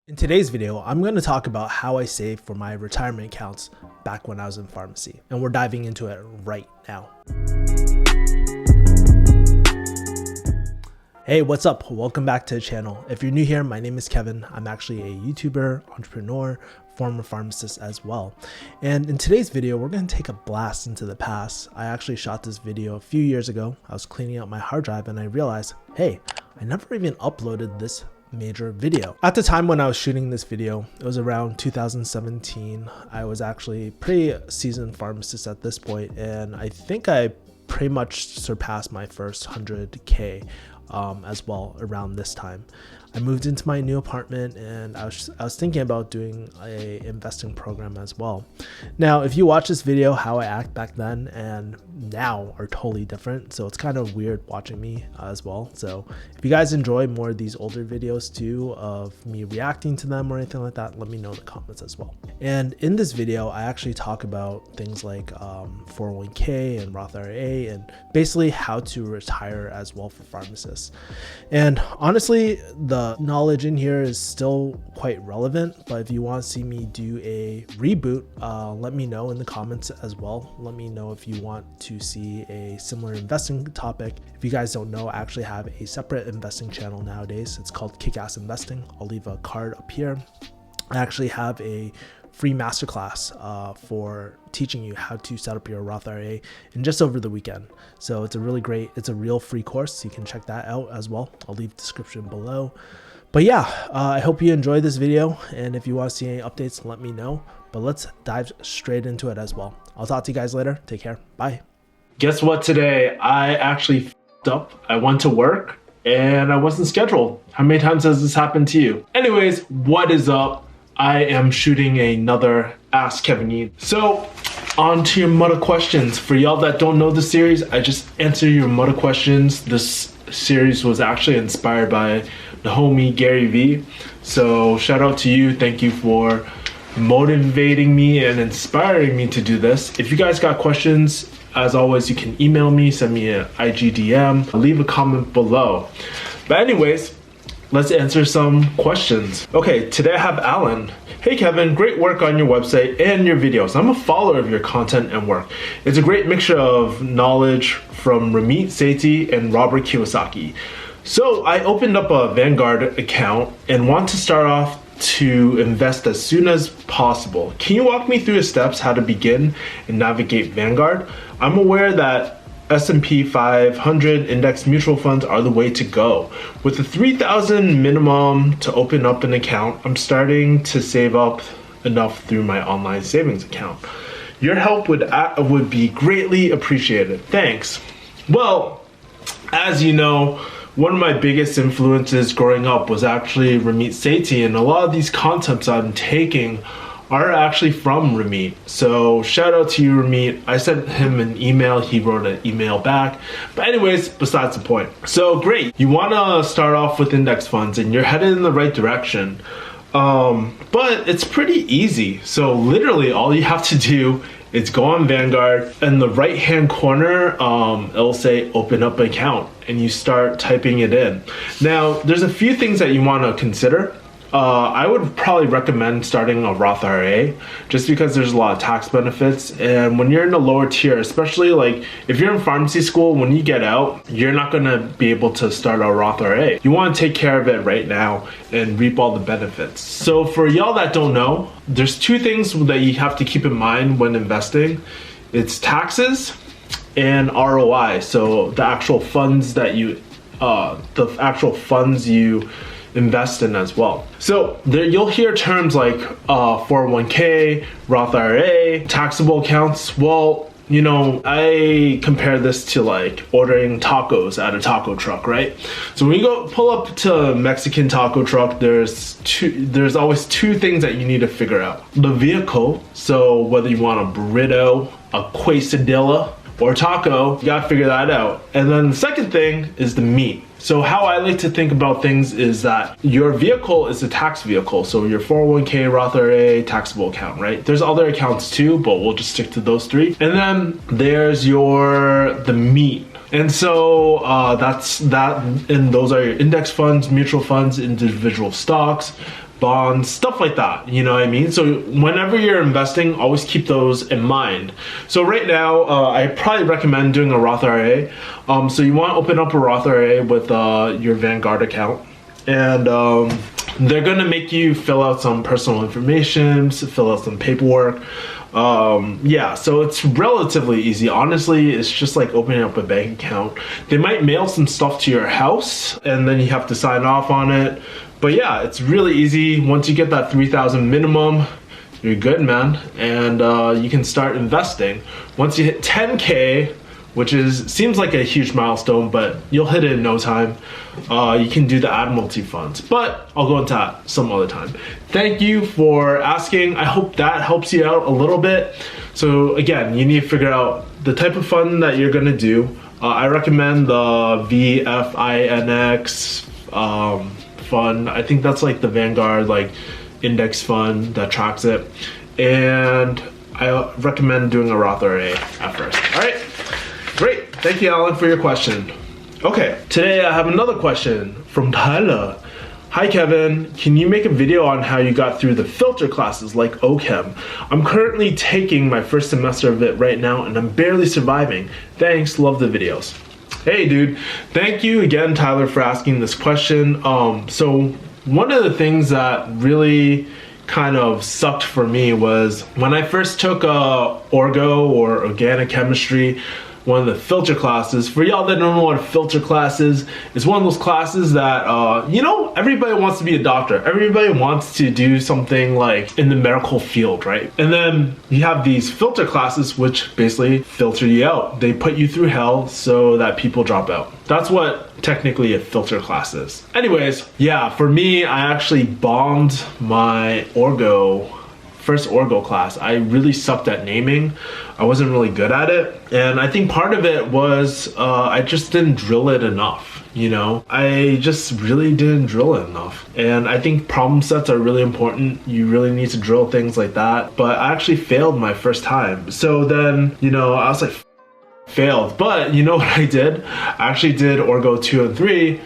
In today's video, I'm going to talk about how I saved for my retirement accounts back when I was in pharmacy, and we're diving into it right now. Hey, what's up? Welcome back to the channel. If you're new here, my name is Kevin. I'm actually a YouTuber, entrepreneur, former pharmacist as well. And in today's video, we're going to take a blast into the past. I actually shot this video a few years ago. I was cleaning out my hard drive and I realized, hey, I never even uploaded this major video. At the time when I was shooting this video, it was around 2017. I was actually pretty seasoned pharmacist at this point, and I think I pretty much surpassed my first 100K as well around this time. I moved into my new apartment and I was thinking about doing a investing program as well. Now, if you watch this video, how I act back then and now are totally different. So it's kind of weird watching me as well. So if you guys enjoy more of these older videos too, of me reacting to them or anything like that, let me know in the comments as well. And in this video, I actually talk about things like 401k and Roth IRA and basically how to retire as well for pharmacists. And honestly, the knowledge in here is still quite relevant, but if you want to see me do a reboot, let me know in the comments as well. Let me know if you want to see a similar investing topic. If you guys don't know, I actually have a separate investing channel nowadays. It's called Kick-Ass Investing. I'll leave a card up here. I actually have a free masterclass for teaching you how to set up your Roth IRA in just over the weekend. So it's a real free course. You can check that out as well. I'll leave the description below. But yeah, I hope you enjoyed this video. And if you want to see any updates, let me know. But let's dive straight into it as well. I'll talk to you guys later. Take care. Bye. Guess what? Today, I actually f***ed up. I went to work and I wasn't scheduled. How many times has this happened to you? Anyways, what is up? I am shooting another Ask Kevin Yee. So on to your Mudda questions. For y'all that don't know the series, I just answer your Mudda questions. This series was actually inspired by the homie Gary Vee. So shout out to you. Thank you for motivating me and inspiring me to do this. If you guys got questions, as always, you can email me, send me an IG DM, leave a comment below. But anyways, let's answer some questions. Okay, today I have Alan. Hey Kevin, great work on your website and your videos. I'm a follower of your content and work. It's a great mixture of knowledge from Ramit Sethi and Robert Kiyosaki. So I opened up a Vanguard account and want to start off to invest as soon as possible. Can you walk me through the steps how to begin and navigate Vanguard? I'm aware that S&P 500 index mutual funds are the way to go. With the $3,000 minimum to open up an account, I'm starting to save up enough through my online savings account. Your help would be greatly appreciated. Thanks. Well, as you know, one of my biggest influences growing up was actually Ramit Sethi, and a lot of these concepts I'm taking are actually from Ramit. So shout out to you, Ramit. I sent him an email, he wrote an email back. But anyways, besides the point. So great, you wanna start off with index funds and you're headed in the right direction. But it's pretty easy. So literally all you have to do is go on Vanguard. In the right hand corner, it'll say open up an account and you start typing it in. Now, there's a few things that you wanna consider. I would probably recommend starting a Roth IRA just because there's a lot of tax benefits, and when you're in the lower tier, especially like if you're in pharmacy school, when you get out, you're not gonna be able to start a Roth IRA. You wanna take care of it right now and reap all the benefits. So for y'all that don't know, there's two things that you have to keep in mind when investing. It's taxes and ROI, so the actual funds that you invest in as well. So there you'll hear terms like 401k, Roth IRA, taxable accounts. Well, you know, I compare this to like ordering tacos at a taco truck, right? So when you go pull up to a Mexican taco truck, there's always two things that you need to figure out. The vehicle, so whether you want a burrito, a quesadilla, or taco, you gotta figure that out. And then the second thing is the meat. So how I like to think about things is that your vehicle is a tax vehicle. So your 401k, Roth IRA, taxable account, right? There's other accounts too, but we'll just stick to those three. And then there's the meat. And so that's that, and those are your index funds, mutual funds, individual stocks, bonds, stuff like that, you know what I mean? So whenever you're investing, always keep those in mind. So right now, I probably recommend doing a Roth IRA. So you want to open up a Roth IRA with your Vanguard account, and they're gonna make you fill out some personal information, fill out some paperwork. Yeah, so it's relatively easy. Honestly, it's just like opening up a bank account. They might mail some stuff to your house and then you have to sign off on it. But yeah, it's really easy. Once you get that 3,000 minimum, you're good, man. And you can start investing. Once you hit 10K, which seems like a huge milestone, but you'll hit it in no time. You can do the Admiralty funds, but I'll go into that some other time. Thank you for asking. I hope that helps you out a little bit. So again, you need to figure out the type of fund that you're gonna do. I recommend the VFINX fund. I think that's like the Vanguard like index fund that tracks it. And I recommend doing a Roth IRA at first. All right. Great, thank you, Alan, for your question. Okay, today I have another question from Tyler. Hi Kevin, can you make a video on how you got through the filter classes like OChem? I'm currently taking my first semester of it right now and I'm barely surviving. Thanks, love the videos. Hey dude, thank you again, Tyler, for asking this question. So one of the things that really kind of sucked for me was when I first took Orgo or organic chemistry, one of the filter classes. For y'all that don't know what a filter class is, it's one of those classes that, you know, everybody wants to be a doctor. Everybody wants to do something like in the medical field, right? And then you have these filter classes which basically filter you out. They put you through hell so that people drop out. That's what technically a filter class is. Anyways, yeah, for me, I actually bombed my first Orgo class. I really sucked at naming. I wasn't really good at it. And I think part of it was I just didn't drill it enough, you know? I just really didn't drill it enough. And I think problem sets are really important. You really need to drill things like that. But I actually failed my first time. So then, you know, I was like, failed. But you know what I did? I actually did Orgo 2 and 3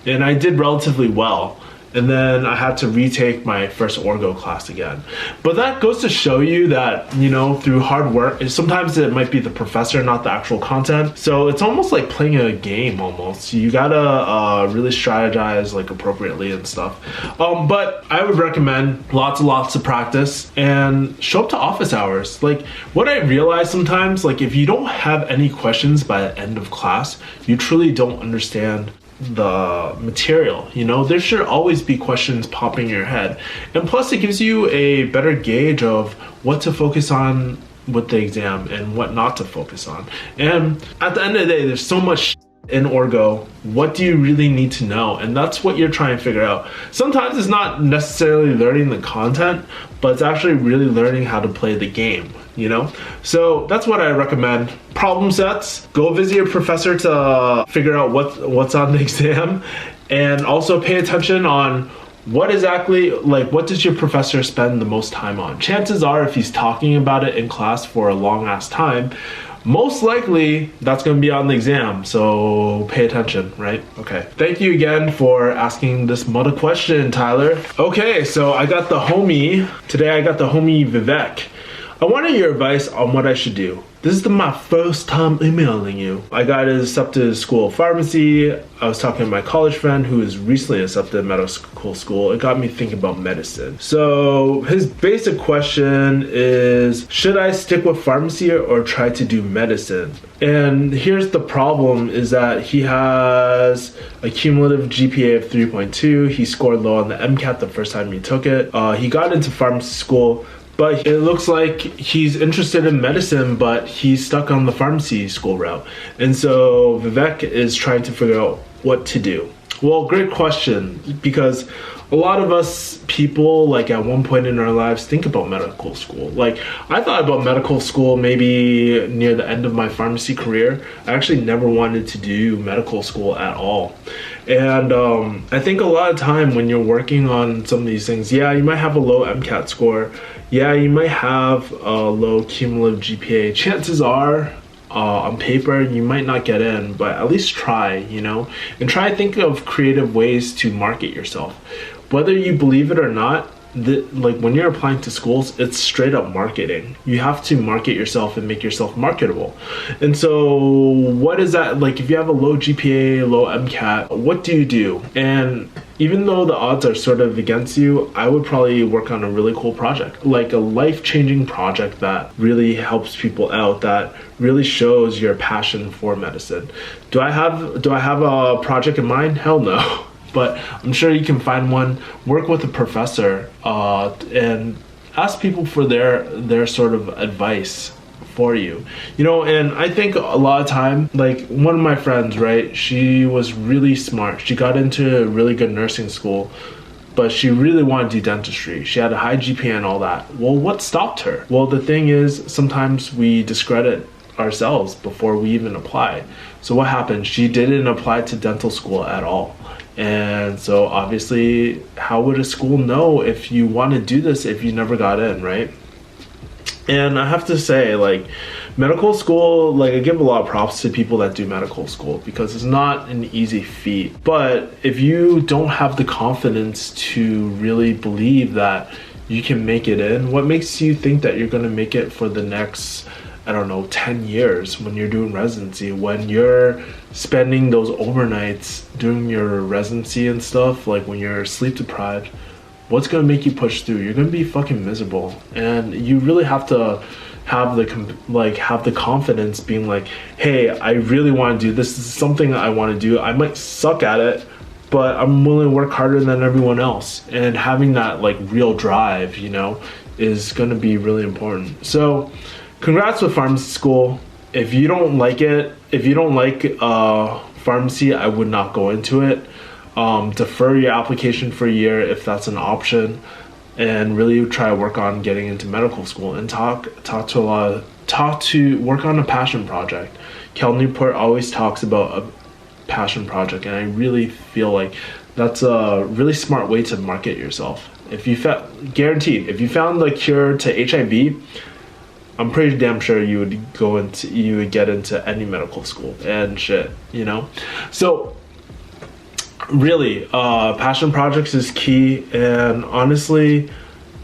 and I did relatively well. And then I had to retake my first Orgo class again. But that goes to show you that, you know, through hard work, sometimes it might be the professor, not the actual content. So it's almost like playing a game almost. You gotta really strategize like appropriately and stuff. But I would recommend lots and lots of practice and show up to office hours. Like what I realize sometimes, like if you don't have any questions by the end of class, you truly don't understand the material. You know, there should always be questions popping in your head, and plus it gives you a better gauge of what to focus on with the exam and what not to focus on. And at the end of the day, there's so much in Orgo. What do you really need to know? And that's what you're trying to figure out. Sometimes it's not necessarily learning the content, but it's actually really learning how to play the game, you know? So that's what I recommend. Problem sets, go visit your professor to figure out what's on the exam, and also pay attention on what exactly, like what does your professor spend the most time on? Chances are if he's talking about it in class for a long ass time, most likely that's going to be on the exam, so pay attention, right? Okay, thank you again for asking this mother question, Tyler. Okay, so today I got the homie Vivek. I wanted your advice on what I should do. This is my first time emailing you. I got accepted to School of Pharmacy. I was talking to my college friend who is recently accepted to medical school. It got me thinking about medicine. So his basic question is, should I stick with pharmacy or try to do medicine? And here's the problem is that he has a cumulative GPA of 3.2. He scored low on the MCAT the first time he took it. He got into pharmacy school, but it looks like he's interested in medicine, but he's stuck on the pharmacy school route. And so Vivek is trying to figure out what to do. Well, great question, because a lot of us people, like at one point in our lives, think about medical school. Like I thought about medical school maybe near the end of my pharmacy career. I actually never wanted to do medical school at all. And I think a lot of time when you're working on some of these things, yeah, you might have a low MCAT score. Yeah, you might have a low cumulative GPA. Chances are, on paper, you might not get in, but at least try, you know? And try to think of creative ways to market yourself. whether you believe it or not, like when you're applying to schools, it's straight up marketing. You have to market yourself and make yourself marketable. And so what is that like? If you have a low GPA, low MCAT, what do you do? And even though the odds are sort of against you, I would probably work on a really cool project, like a life-changing project that really helps people out, that really shows your passion for medicine. Do I have a project in mind? Hell no. But I'm sure you can find one. Work with a professor and ask people for their sort of advice for you, you know. And I think a lot of time, like one of my friends, right, she was really smart. She got into a really good nursing school, but she really wanted to do dentistry. She had a high GPA and all that. Well, what stopped her? Well, the thing is, sometimes we discredit ourselves before we even apply. So what happened? She didn't apply to dental school at all. And so obviously, how would a school know if you want to do this if you never got in, right? And I have to say, like, medical school, like, I give a lot of props to people that do medical school because it's not an easy feat. But if you don't have the confidence to really believe that you can make it in, what makes you think that you're going to make it for the next, I don't know, 10 years when you're doing residency, when you're spending those overnights doing your residency and stuff, like when you're sleep deprived? What's gonna make you push through? You're gonna be fucking miserable. And you really have to have the confidence being like, hey, I really want to do this. This is something I want to do. I might suck at it, but I'm willing to work harder than everyone else. And having that like real drive, you know, is gonna be really important. So congrats with pharmacy school. If you don't like it, if you don't like pharmacy, I would not go into it. Defer your application for a year if that's an option, and really try to work on getting into medical school and work on a passion project. Cal Newport always talks about a passion project, and I really feel like that's a really smart way to market yourself. If you guaranteed, if you found the cure to HIV, I'm pretty damn sure you would get into any medical school and shit, you know? So really, passion projects is key, and honestly,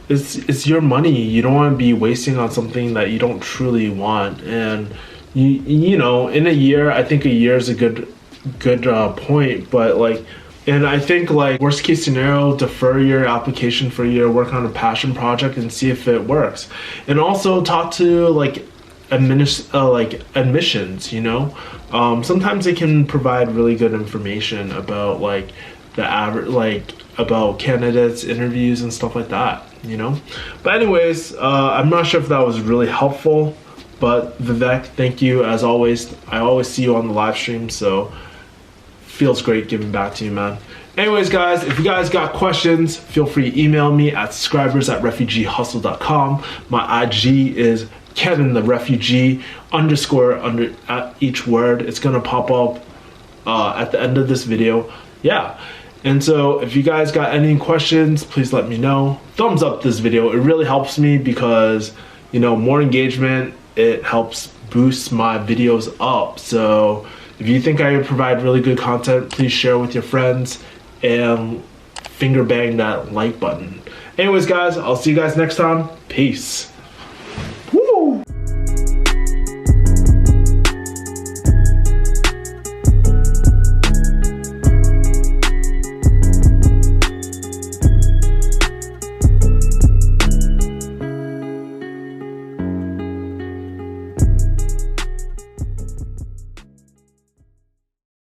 it's your money. You don't want to be wasting on something that you don't truly want. And you know, in a year, I think a year is a good point, but like, and I think like worst case scenario, defer your application for a year, work on a passion project and see if it works. And also talk to like admissions, you know. Sometimes they can provide really good information about like the average, like about candidates, interviews and stuff like that, you know. But anyways, I'm not sure if that was really helpful, but Vivek, thank you as always. I always see you on the live stream, so feels great giving back to you, man. Anyways, guys, if you guys got questions, feel free to email me at subscribers@refugeehustle.com. My IG is Kevin the Refugee _ at each word. It's gonna pop up at the end of this video. Yeah. And so if you guys got any questions, please let me know. Thumbs up this video. It really helps me because, you know, more engagement, it helps boost my videos up. So if you think I provide really good content, please share with your friends and finger bang that like button. Anyways, guys, I'll see you guys next time. Peace.